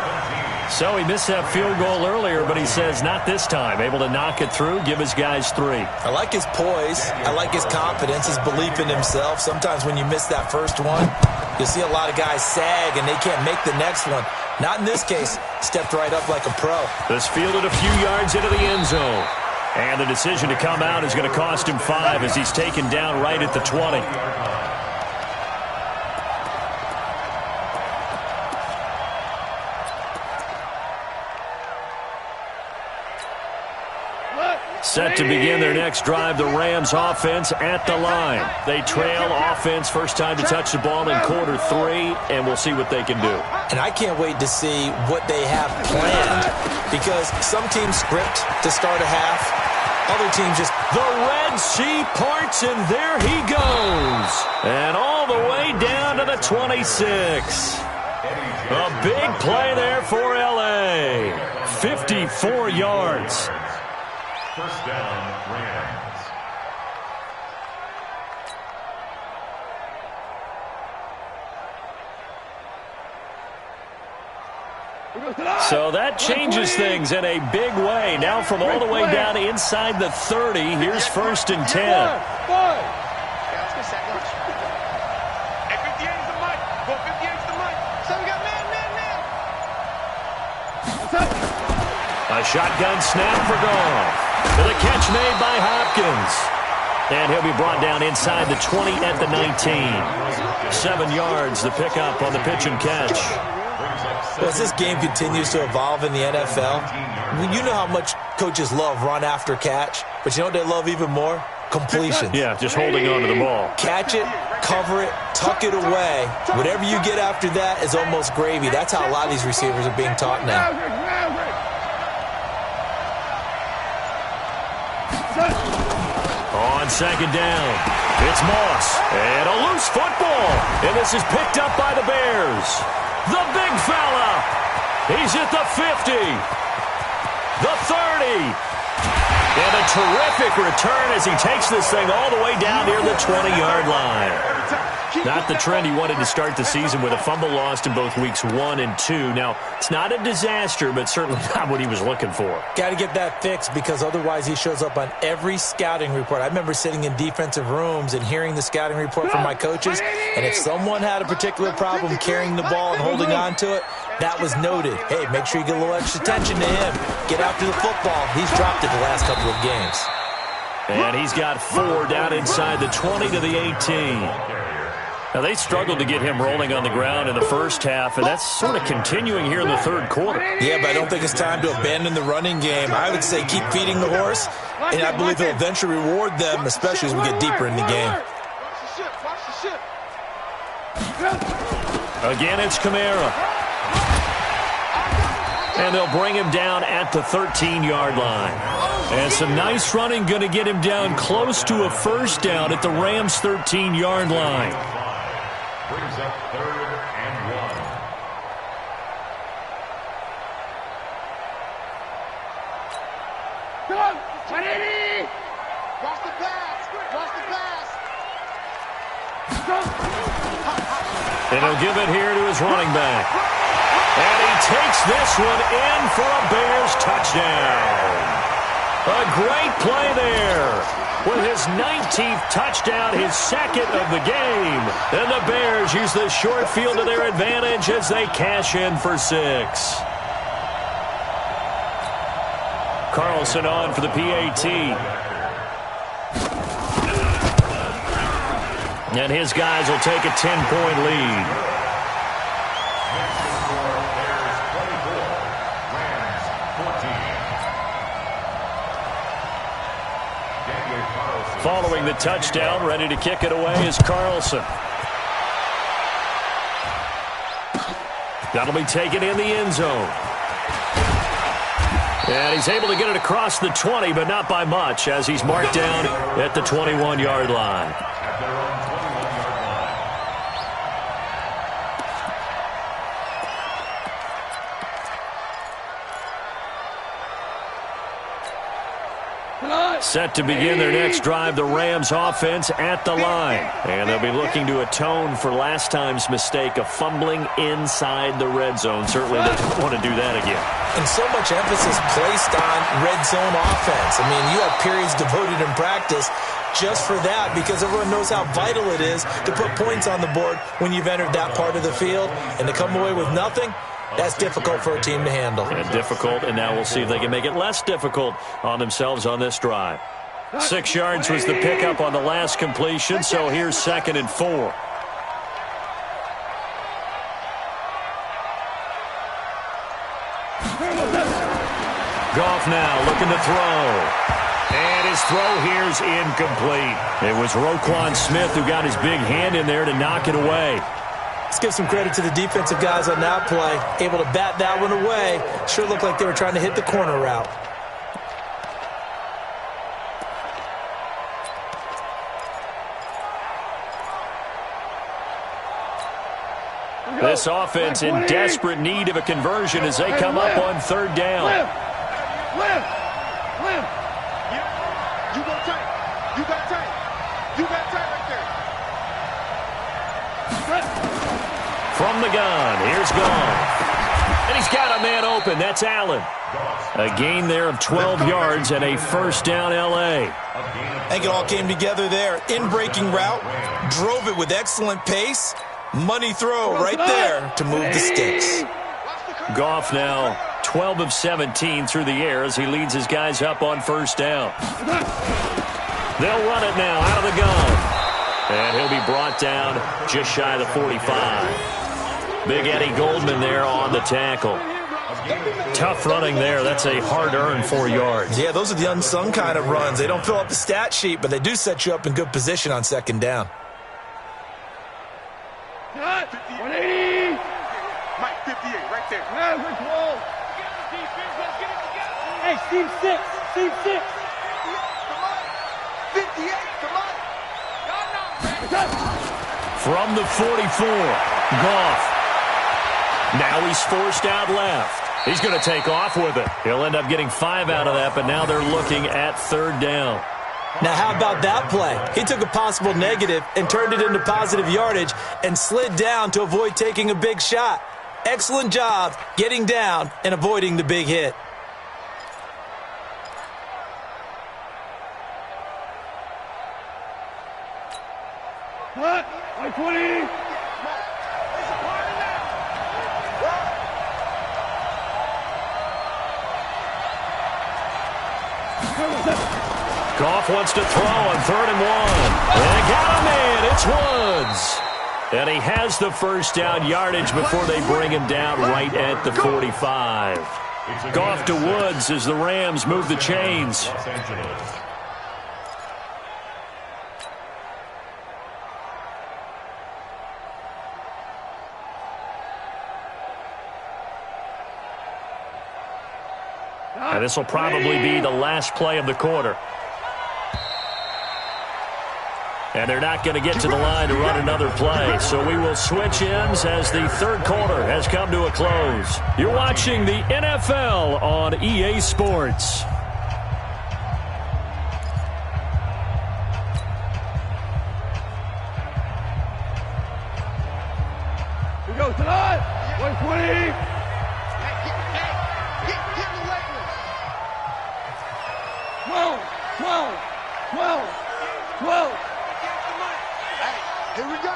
So he missed that field goal earlier, but he says not this time. Able to knock it through, give his guys 3. I like his poise. I like his confidence, his belief in himself. Sometimes when you miss that first one, you'll see a lot of guys sag, and they can't make the next one. Not in this case. Stepped right up like a pro. This fielded a few yards into the end zone. And the decision to come out is going to cost him 5 as he's taken down right at the 20. Set to begin their next drive, the Rams offense at the line. They trail offense, first time to touch the ball in quarter 3, and we'll see what they can do. And I can't wait to see what they have planned, because some teams script to start a half. Other teams just... The Red Sea parts, and there he goes. And all the way down to the 26. A big play there for L.A. 54 yards. First down, Rams. So that changes things in a big way. Now from all the way down inside the 30, here's 1st and 10. Yeah, let's go sack lunch. Hey, 58 is the mic. Go 58 is the mic. So we got man. A shotgun snap for Goff. The catch made by Hopkins. And he'll be brought down inside the 20 at the 19. 7 yards, the pickup on the pitch and catch. Well, as this game continues to evolve in the NFL, you know how much coaches love run after catch, but you know what they love even more? Completion. Yeah, just holding on to the ball. Catch it, cover it, tuck it away. Whatever you get after that is almost gravy. That's how a lot of these receivers are being taught now. On second down, it's Moss. And a loose football. And this is picked up by the Bears. The big fella. He's at the 50. The 30. And a terrific return as he takes this thing all the way down near the 20-yard line. Not the trend he wanted to start the season with a fumble lost in both weeks 1 and 2. Now, it's not a disaster, but certainly not what he was looking for. Got to get that fixed because otherwise he shows up on every scouting report. I remember sitting in defensive rooms and hearing the scouting report from my coaches, and if someone had a particular problem carrying the ball and holding on to it, that was noted. Hey, make sure you get a little extra attention to him. Get after the football. He's dropped it the last couple of games. And he's got 4 down inside the 20 to the 18. Now, they struggled to get him rolling on the ground in the first half, and that's sort of continuing here in the third quarter. Yeah, but I don't think it's time to abandon the running game. I would say keep feeding the horse, and I believe he'll eventually reward them, especially as we get deeper in the game. Again, it's Kamara. And they'll bring him down at the 13-yard line. And some nice running going to get him down close to a first down at the Rams' 13-yard line. Brings up 3rd and 1. Come on, 180. Watch the pass. Watch the pass. And he'll give it here to his running back. And he takes this one in for a Bears touchdown. A great play there. With his 19th touchdown, his second of the game. And the Bears use the short field to their advantage as they cash in for 6. Carlson on for the PAT. And his guys will take a 10-point lead. Following the touchdown, ready to kick it away is Carlson. That'll be taken in the end zone. And he's able to get it across the 20, but not by much, as he's marked down at the 21-yard line. Set to begin their next drive, the Rams offense at the line. And they'll be looking to atone for last time's mistake of fumbling inside the red zone. Certainly they don't want to do that again. And so much emphasis placed on red zone offense. I mean, you have periods devoted in practice just for that because everyone knows how vital it is to put points on the board when you've entered that part of the field. And to come away with nothing, that's difficult for a team to handle. And difficult, and now we'll see if they can make it less difficult on themselves on this drive. 6 yards was the pickup on the last completion, so here's 2nd and 4. Goff now looking to throw. And his throw here's incomplete. It was Roquan Smith who got his big hand in there to knock it away. Let's give some credit to the defensive guys on that play. Able to bat that one away. Sure looked like they were trying to hit the corner route. This offense in desperate need of a conversion as they come up on 3rd down. You go tight. You got tight. You got tight right there. From the gun, here's Goff. And he's got a man open. That's Allen. A gain there of 12 yards and a first down L.A. I think it all came together there. In-breaking route, drove it with excellent pace. Money throw right there to move the sticks. Goff now 12 of 17 through the air as he leads his guys up on first down. They'll run it now out of the gun. And he'll be brought down just shy of the 45. Big Eddie Goldman there on the tackle. Tough running there. That's a hard-earned 4 yards. Yeah, those are the unsung kind of runs. They don't fill up the stat sheet, but they do set you up in good position on second down. 180. Mike, 58, right there. Average wall. Hey, Steve 6. Steve 6. 58, come on. From the 44, Goff. Now he's forced out left. He's going to take off with it. He'll end up getting 5 out of that, but now they're looking at third down. Now, how about that play? He took a possible negative and turned it into positive yardage and slid down to avoid taking a big shot. Excellent job getting down and avoiding the big hit. What? 120. Goff wants to throw on 3rd and 1. And got him in. It's Woods. And he has the first down yardage before they bring him down right at the 45. Goff to Woods as the Rams move the chains. Los Angeles. And this will probably be the last play of the quarter. And they're not going to get to the line to run another play. So we will switch ends as the third quarter has come to a close. You're watching the NFL on EA Sports. We go tonight. 120. Get the weight room. 12. 12. Here we go.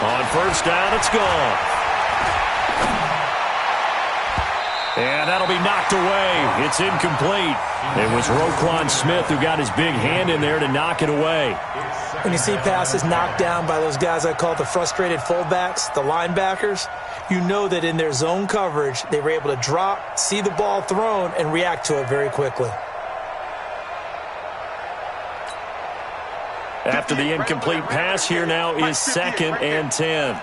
On first down, it's gone. And that'll be knocked away. It's incomplete. It was Roquan Smith who got his big hand in there to knock it away. When you see passes knocked down by those guys I call the frustrated fullbacks, the linebackers, you know that in their zone coverage, they were able to drop, see the ball thrown, and react to it very quickly. After the incomplete pass, here now is 2nd and 10. Orange.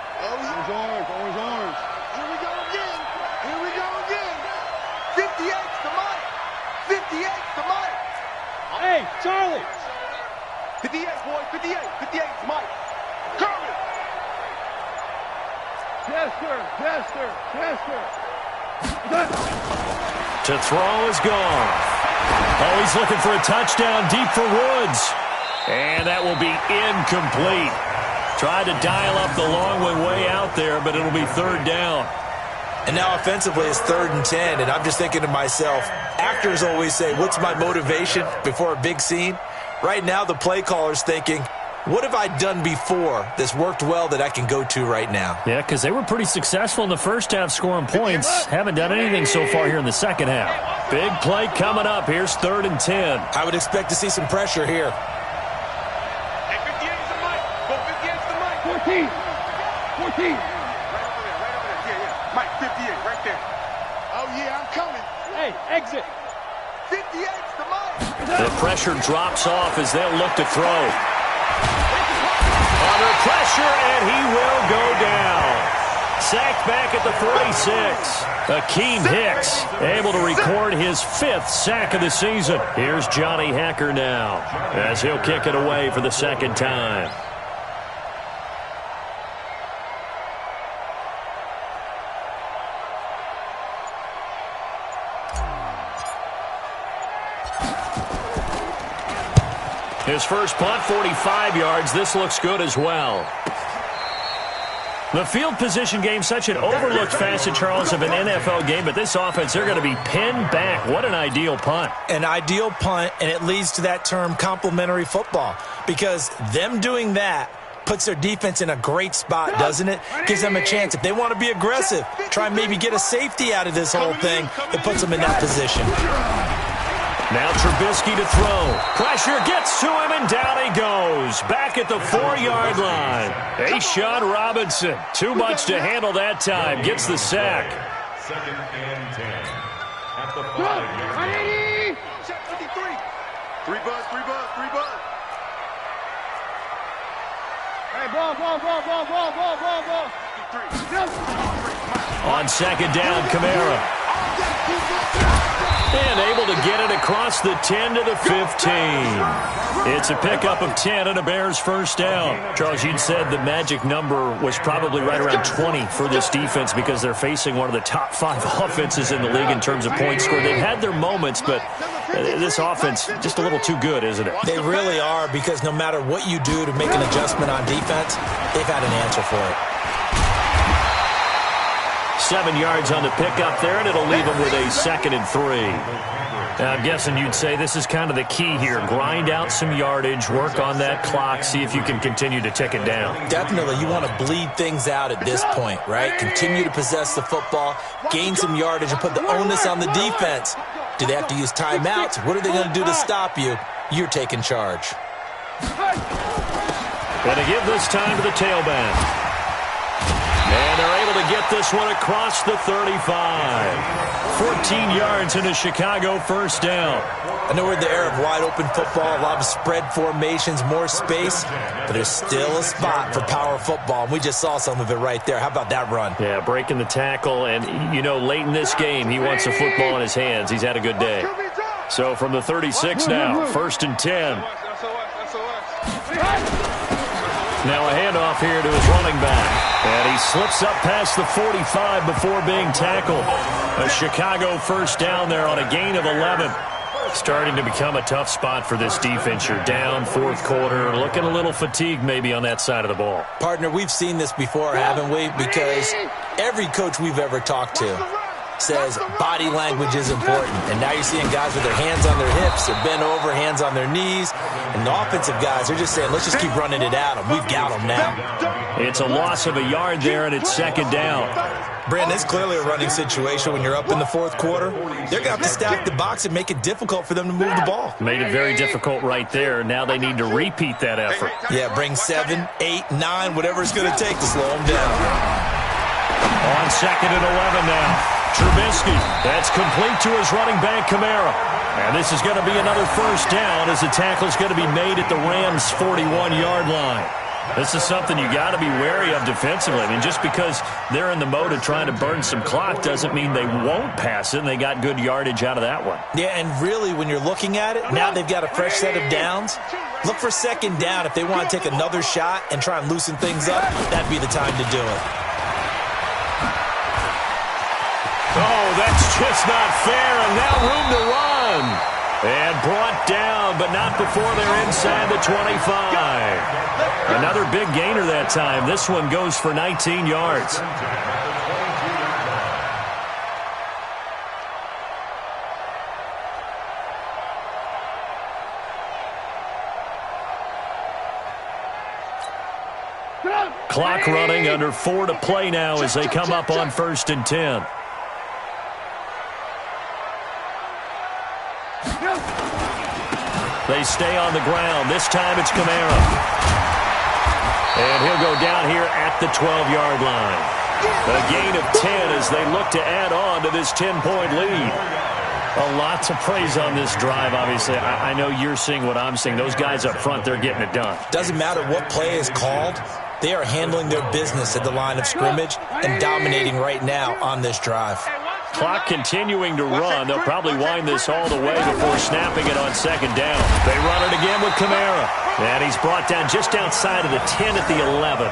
Here we go again. 58's the Mike. 58's the Mike. Hey, Charlie. 58, boy. 58's Mike. Curry. Chester. To throw is gone. Oh, he's looking for a touchdown deep for Woods. And that will be incomplete. Tried to dial up the long way out there, but it'll be third down. And now offensively it's 3rd and 10, and I'm just thinking to myself, actors always say, what's my motivation before a big scene? Right now the play caller's thinking, what have I done before that's worked well that I can go to right now? Yeah, because they were pretty successful in the first half scoring points. Haven't done anything so far here in the second half. Big play coming up. Here's 3rd and 10. I would expect to see some pressure here. Hey, 58's the Mike. Go 58's the Mike. 14. Right over there. Yeah. Mike, 58, right there. Oh, yeah, I'm coming. Hey, exit. 58's the Mike. The pressure drops off as they'll look to throw. Under pressure, and he will go down. Sacked back at the 46. Akeem Hicks able to record his 5th sack of the season. Here's Johnny Hecker now as he'll kick it away for the 2nd time. His first punt, 45 yards. This looks good as well. The field position game, such an overlooked facet, Charles, of an NFL game, but this offense, they're going to be pinned back. What an ideal punt. An ideal punt, and it leads to that term complementary football, because them doing that Puts their defense in a great spot, doesn't it? Gives them a chance. If they want to be aggressive, try and maybe get a safety out of this whole thing, it puts them in that position. Now Trubisky to throw. Pressure gets to him, and down he goes. Back at the 4-yard line. A'Shawn Robinson, too much to handle that time. Gets the sack. 2nd and 10 at the 5-yard line. Check 53. 3 buzz, 3 buzz, 3 buzz. Hey, ball. 53. On 2nd down, Kamara. And able to get it across the 10 to the 15. It's a pickup of 10 and a Bears first down. Charles, you'd said the magic number was probably right around 20 for this defense because they're facing one of the top 5 offenses in the league in terms of points scored. They've had their moments, but this offense just a little too good, isn't it? They really are, because no matter what you do to make an adjustment on defense, they've had an answer for it. 7 yards on the pickup there, and it'll leave them with a 2nd and 3. Now, I'm guessing you'd say this is kind of the key here. Grind out some yardage, work on that clock, see if you can continue to tick it down. Definitely, you want to bleed things out at this point, right? Continue to possess the football, gain some yardage, and put the onus on the defense. Do they have to use timeouts? What are they going to do to stop you? You're taking charge. Going to give this time to the tailback. And they're able to get this one across the 35. 14 yards in a Chicago first down. I know we're in the era of wide-open football, a lot of spread formations, more space, but there's still a spot for power football, and we just saw some of it right there. How about that run? Yeah, breaking the tackle, and, you know, late in this game, he wants the football in his hands. He's had a good day. So from the 36 now, 1st and 10. Now a handoff here to his running back. And he slips up past the 45 before being tackled. A Chicago first down there on a gain of 11. Starting to become a tough spot for this defense. You're down 4th quarter, looking a little fatigued maybe on that side of the ball. Partner, we've seen this before, haven't we? Because every coach we've ever talked to says body language is important. And now you're seeing guys with their hands on their hips, they're bent over, hands on their knees. And the offensive guys, they're just saying, let's just keep running it at them. We've got them now. It's a loss of a yard there, and it's 2nd down. Brandon, it's clearly a running situation when you're up in the 4th quarter. They're going to have to stack the box and make it difficult for them to move the ball. Made it very difficult right there. Now they need to repeat that effort. Yeah, bring 7, 8, 9, whatever it's going to take to slow them down. On 2nd and 11 now. Trubisky, that's complete to his running back, Kamara. And this is going to be another first down as the tackle is going to be made at the Rams' 41-yard line. This is something you got to be wary of defensively. I mean, just because they're in the mode of trying to burn some clock doesn't mean they won't pass it, and they got good yardage out of that one. Yeah, and really, when you're looking at it, now they've got a fresh set of downs. Look for 2nd down. If they want to take another shot and try and loosen things up, that'd be the time to do it. Oh, that's just not fair, and now room to run. And brought down, but not before they're inside the 25. Another big gainer that time. This one goes for 19 yards. Clock running, under 4 to play now as they come up on 1st and 10. They stay on the ground. This time it's Kamara. And he'll go down here at the 12-yard line. A gain of 10 as they look to add on to this 10-point lead. A lot to praise on this drive, obviously. I know you're seeing what I'm seeing. Those guys up front, they're getting it done. Doesn't matter what play is called. They are handling their business at the line of scrimmage and dominating right now on this drive. Clock continuing to run. They'll probably wind this all the way before snapping it on 2nd down. They run it again with Kamara. And he's brought down just outside of the 10 at the 11.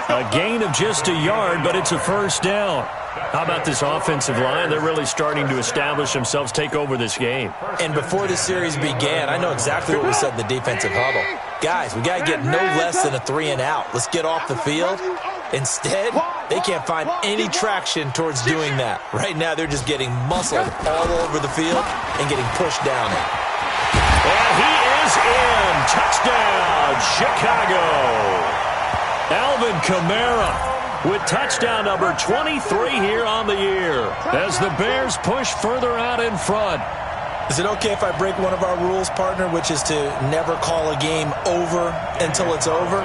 A gain of just a yard, but it's a first down. How about this offensive line? They're really starting to establish themselves, take over this game. And before the series began, I know exactly what we said in the defensive huddle. Guys, we got to get no less than a 3-and-out. Let's get off the field. Instead, they can't find any traction towards doing that. Right now, they're just getting muscled all over the field and getting pushed down it. And he is in. Touchdown, Chicago. Alvin Kamara with touchdown number 23 here on the year as the Bears push further out in front. Is it okay if I break one of our rules, partner, which is to never call a game over until it's over?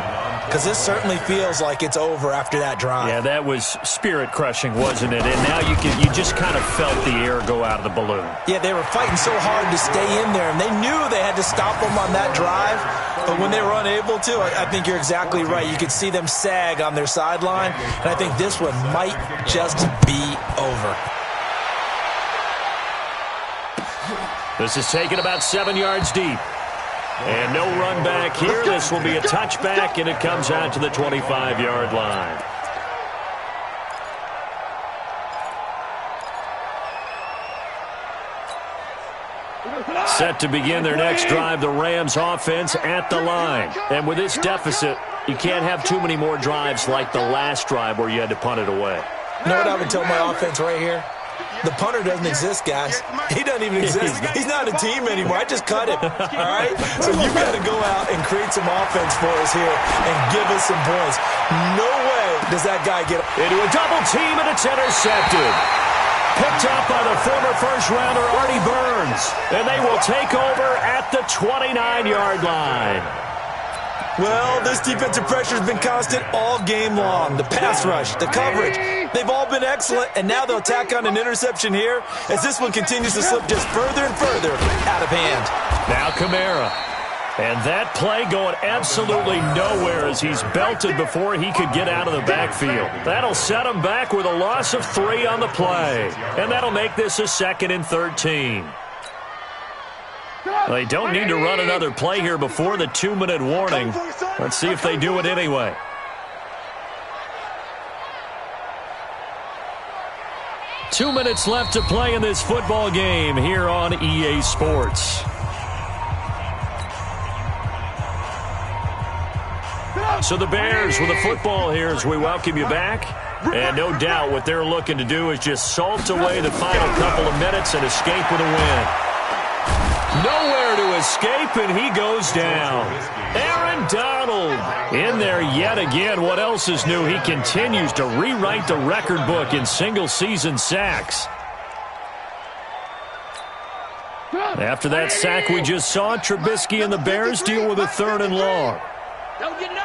Because this certainly feels like it's over after that drive. Yeah, that was spirit-crushing, wasn't it? And now you just kind of felt the air go out of the balloon. Yeah, they were fighting so hard to stay in there, and they knew they had to stop them on that drive. But when they were unable to, I think you're exactly right. You could see them sag on their sideline, and I think this one might just be over. This is taken about 7 yards deep. And no run back here. This will be a touchback, and it comes out to the 25-yard line. Set to begin their next drive, the Rams offense at the line. And with this deficit, you can't have too many more drives like the last drive where you had to punt it away. You know what I would tell my offense right here? The punter doesn't exist, guys. He doesn't even exist. He's not a team anymore. I just cut him, all right? So you got to go out and create some offense for us here and give us some points. No way does that guy get into a double team, and it's intercepted. Picked up by the former first-rounder Artie Burns. And they will take over at the 29-yard line. Well, this defensive pressure has been constant all game long. The pass rush, the coverage, they've all been excellent, and now they'll tack on an interception here as this one continues to slip just further and further out of hand. Now Kamara. And that play going absolutely nowhere as he's belted before he could get out of the backfield. That'll set him back with a loss of 3 on the play. And that'll make this a 2nd and 13. They don't need to run another play here before the 2-minute warning. Let's see if they do it anyway. Two minutes left to play in this football game here on EA Sports. So the Bears with the football here as we welcome you back. And no doubt what they're looking to do is just salt away the final couple of minutes and escape with a win. Nowhere to escape, and he goes down. Aaron Donald in there yet again. What else is new? He continues to rewrite the record book in single-season sacks. After that sack we just saw, Trubisky and the Bears deal with a 3rd and long. Don't get nervous.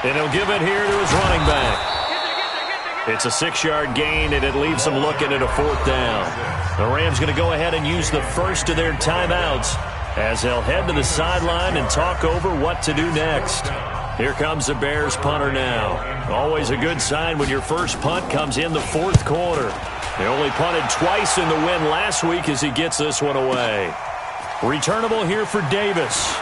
And he'll give it here to his running back. It's a 6-yard gain, and it leaves them looking at a 4th down. The Rams going to go ahead and use the first of their timeouts as they'll head to the sideline and talk over what to do next. Here comes the Bears punter now. Always a good sign when your first punt comes in the 4th quarter. They only punted twice in the win last week as he gets this one away. Returnable here for Davis.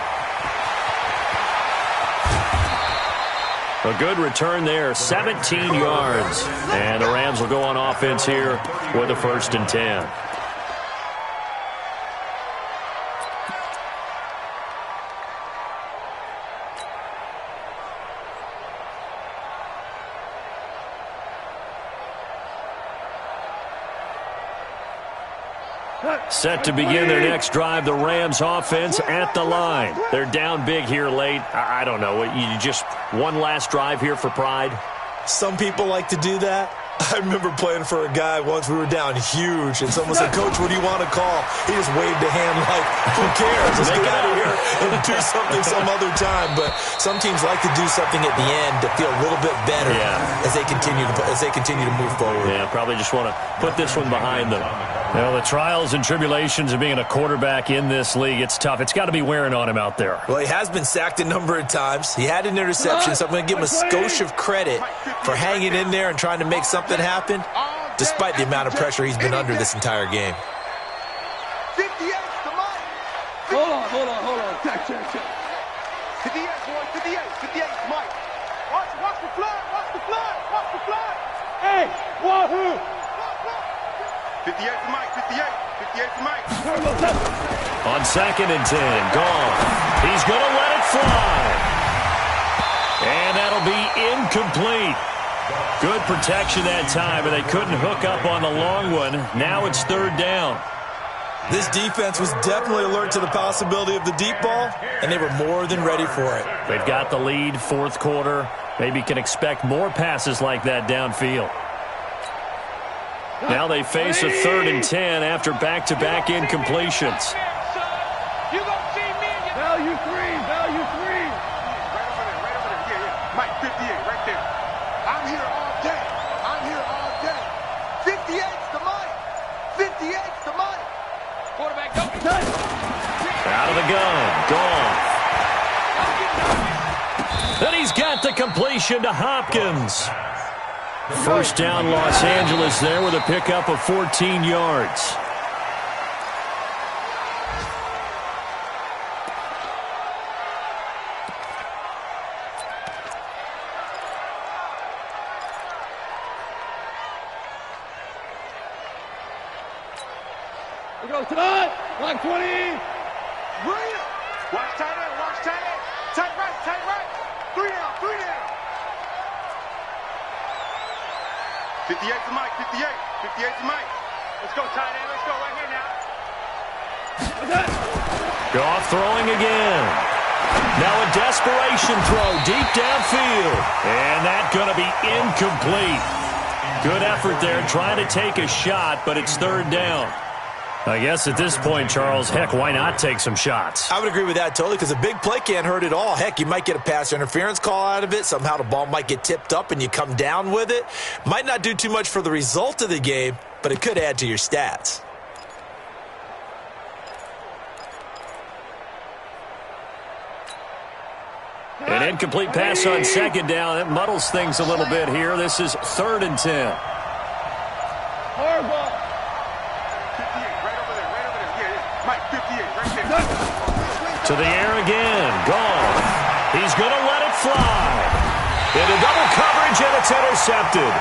A good return there, 17 yards. And the Rams will go on offense here with a 1st and 10. Set to begin their next drive, the Rams offense at the line. They're down big here late. I don't know. You just one last drive here for pride? Some people like to do that. I remember playing for a guy once. We were down huge, and someone said, "Coach, what do you want to call?" He just waved a hand like, "Who cares? Let's get out of here and do something some other time." But some teams like to do something at the end to feel a little bit better as they continue to move forward. Yeah, probably just want to put this one behind them. Well, the trials and tribulations of being a quarterback in this league, it's tough. It's got to be wearing on him out there. Well, he has been sacked a number of times. He had an interception, so I'm going to give him a skosh of credit for hanging in there and trying to make something happen, despite the amount of pressure he's been under this entire game. 58 to Mike. Hold on. Check. 58, boy. 58 to Mike. Watch the flood. Hey, wahoo! 58 to Mike. 58 to Mike. On 2nd and 10, gone. He's going to let it fly. And that'll be incomplete. Good protection that time, and they couldn't hook up on the long one. Now it's third down. This defense was definitely alert to the possibility of the deep ball, and they were more than ready for it. They've got the lead, fourth quarter. Maybe can expect more passes like that downfield. Now they face a 3rd and 10 after back-to-back incompletions. Value three, value three. Right over there, right over there. Yeah, yeah. Mike, 58, right there. I'm here all day. I'm here all day. 58's the Mike. 58's the Mike. Quarterback, go. Out of the gun. Gone. Then he's got the completion to Hopkins. First down, Los Angeles there with a pickup of 14 yards. We go tonight. Line 20. Bring it. Watch tight end, watch tight end. Tight right, tight right. 3 down, 3 down. 58 to Mike, 58. 58 to Mike. Let's go, tight end. Let's go right here now. Goff throwing again. Now a desperation throw deep downfield. And that's going to be incomplete. Good effort there trying to take a shot, but it's third down. I guess at this point, Charles, heck, why not take some shots? I would agree with that totally because a big play can't hurt at all. Heck, you might get a pass interference call out of it. Somehow the ball might get tipped up and you come down with it. Might not do too much for the result of the game, but it could add to your stats. An incomplete pass on second down. That muddles things a little bit here. This is 3rd and 10. Hardball. 58, right over there, right over there. Yeah, yeah. Mike, 58, right there. To the air again. Gone. He's going to let it fly. Into double coverage, and it's intercepted.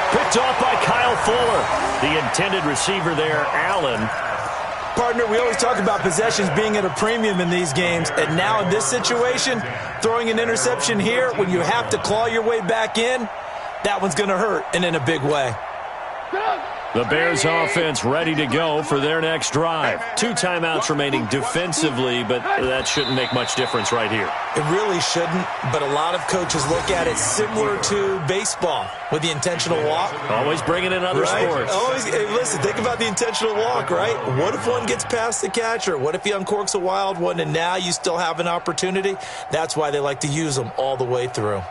Picked off by Kyle Fuller. The intended receiver there, Allen. Partner, we always talk about possessions being at a premium in these games, and now in this situation, throwing an interception here when you have to claw your way back in, that one's going to hurt, and in a big way. The Bears offense ready to go for their next drive. 2 timeouts remaining defensively, but that shouldn't make much difference right here. It really shouldn't, but a lot of coaches look at it similar to baseball with the intentional walk. Always bringing in other sports. Always, hey, listen, think about the intentional walk, right? What if one gets past the catcher? What if he uncorks a wild one and now you still have an opportunity? That's why they like to use them all the way through.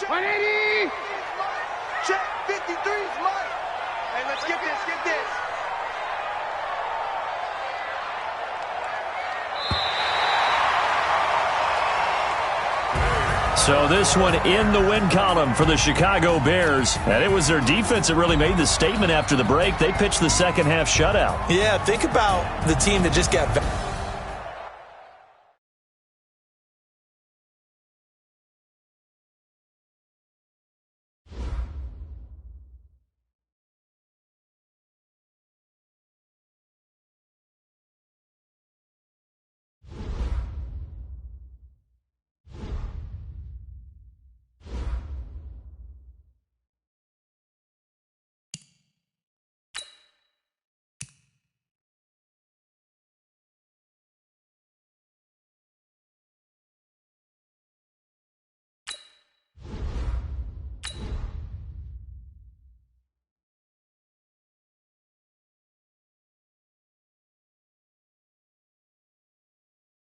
180. Check, 53's Mike. Hey, let's get this, get this. So this one in the win column for the Chicago Bears. And it was their defense that really made the statement after the break. They pitched the second half shutout. Yeah, think about the team that just got